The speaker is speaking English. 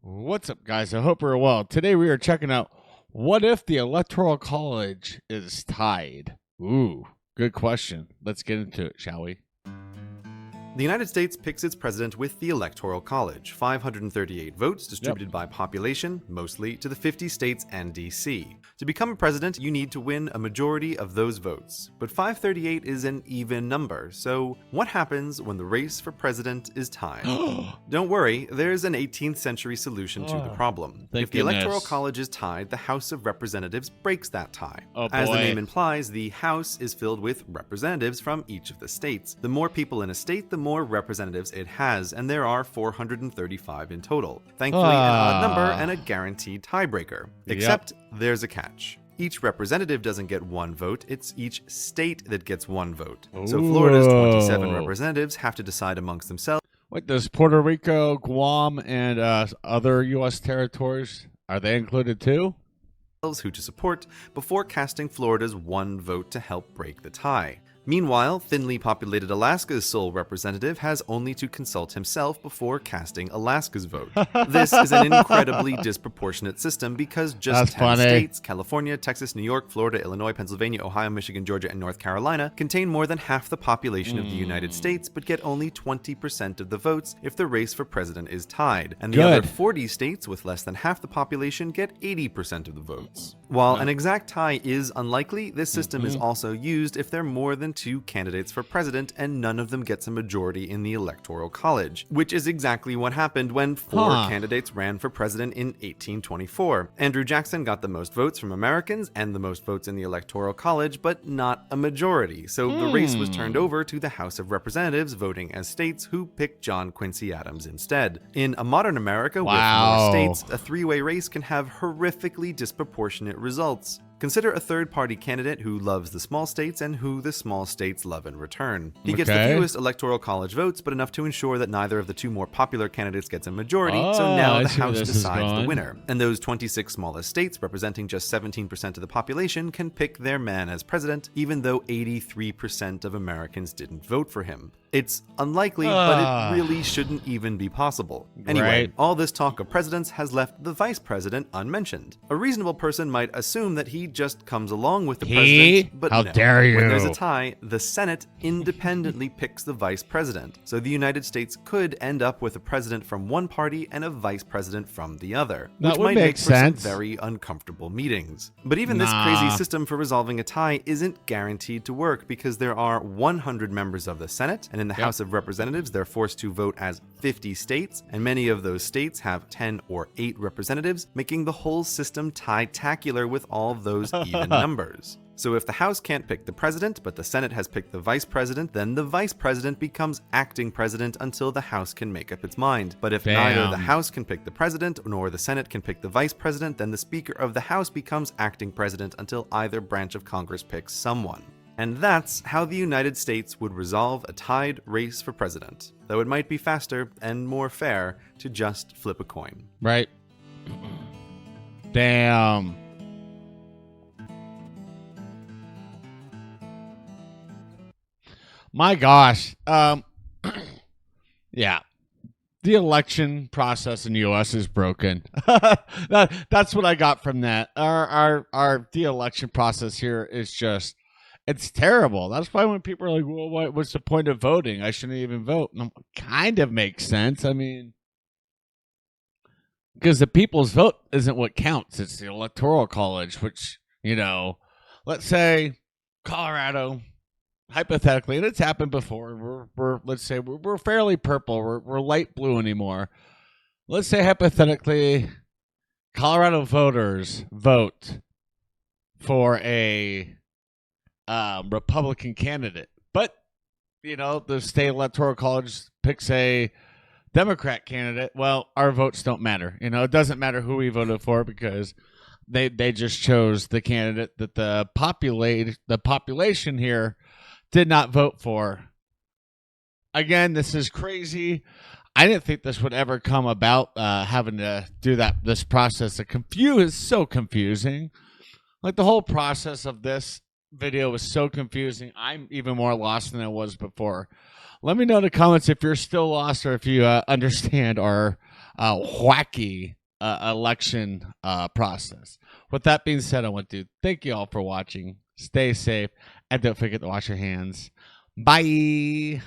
What's up, guys? I hope you're well. Today we are checking out what if the Electoral College is tied? Ooh, good question. Let's get into it, shall we? The United States picks its president with the Electoral College, 538 votes distributed by population, mostly to the 50 states and D.C. To become a president, you need to win a majority of those votes. But 538 is an even number, so what happens when the race for president is tied? Don't worry, there's an 18th century solution to the problem. If the Electoral College is tied, the House of Representatives breaks that tie. As the name implies, the House is filled with representatives from each of the states. The more people in a state, the more representatives it has, and there are 435 in total. Thankfully, an odd number and a guaranteed tiebreaker. Except there's a catch. Each representative doesn't get one vote, it's each state that gets one vote. So Florida's 27 representatives have to decide amongst themselves. Wait, does Puerto Rico, Guam, and other U.S. territories, are they included too? Who to support before casting Florida's one vote to help break the tie. Meanwhile, thinly populated Alaska's sole representative has only to consult himself before casting Alaska's vote. This is an incredibly disproportionate system because just 10 states, California, Texas, New York, Florida, Illinois, Pennsylvania, Ohio, Michigan, Georgia, and North Carolina, contain more than half the population of the United States, but get only 20% of the votes if the race for president is tied. And the other 40 states with less than half the population get 80% of the votes. While an exact tie is unlikely, this system is also used if there are more than two candidates for president and none of them gets a majority in the Electoral College, which is exactly what happened when four candidates ran for president in 1824. Andrew Jackson got the most votes from Americans and the most votes in the Electoral College, but not a majority, so the race was turned over to the House of Representatives voting as states, who picked John Quincy Adams instead. In a modern America with more states, a three-way race can have horrifically disproportionate results. Consider a third-party candidate who loves the small states and who the small states love in return. He gets the fewest Electoral College votes, but enough to ensure that neither of the two more popular candidates gets a majority, so now the House decides the winner. And those 26 smallest states, representing just 17% of the population, can pick their man as president, even though 83% of Americans didn't vote for him. It's unlikely, but it really shouldn't even be possible. Anyway, all this talk of presidents has left the vice president unmentioned. A reasonable person might assume that he just comes along with the president, but How dare you? When there's a tie, the Senate independently picks the vice president. So the United States could end up with a president from one party and a vice president from the other, which might make for some very uncomfortable meetings. But even this crazy system for resolving a tie isn't guaranteed to work because there are 100 members of the Senate, and in the House of Representatives, they're forced to vote as 50 states, and many of those states have 10 or 8 representatives, making the whole system tie-tacular with all those even numbers. So if the House can't pick the president, but the Senate has picked the vice president, then the vice president becomes acting president until the House can make up its mind. But if neither the House can pick the president, nor the Senate can pick the vice president, then the Speaker of the House becomes acting president until either branch of Congress picks someone. And that's how the United States would resolve a tied race for president, though it might be faster and more fair to just flip a coin. Right. Damn. My gosh. Yeah. The election process in the U.S. is broken. That's what I got from that. The election process here is just, it's terrible. That's why when people are like, well, what's the point of voting? I shouldn't even vote. And kind of makes sense. I mean, because the people's vote isn't what counts. It's the Electoral College, which, let's say Colorado, hypothetically, and it's happened before. Let's say we're fairly purple. We're light blue anymore. Let's say hypothetically, Colorado voters vote for a Republican candidate, but the state Electoral College picks a Democrat candidate. Well, our votes don't matter. It doesn't matter who we voted for because they just chose the candidate that the population here did not vote for. Again, this is crazy. I didn't think this would ever come about, having to do this process. It's so confusing. Like, the whole process of this video was so confusing. I'm even more lost than I was before. Let me know in the comments if you're still lost or if you understand our wacky election process. With that being said, I want to thank you all for watching. Stay safe, and don't forget to wash your hands. Bye.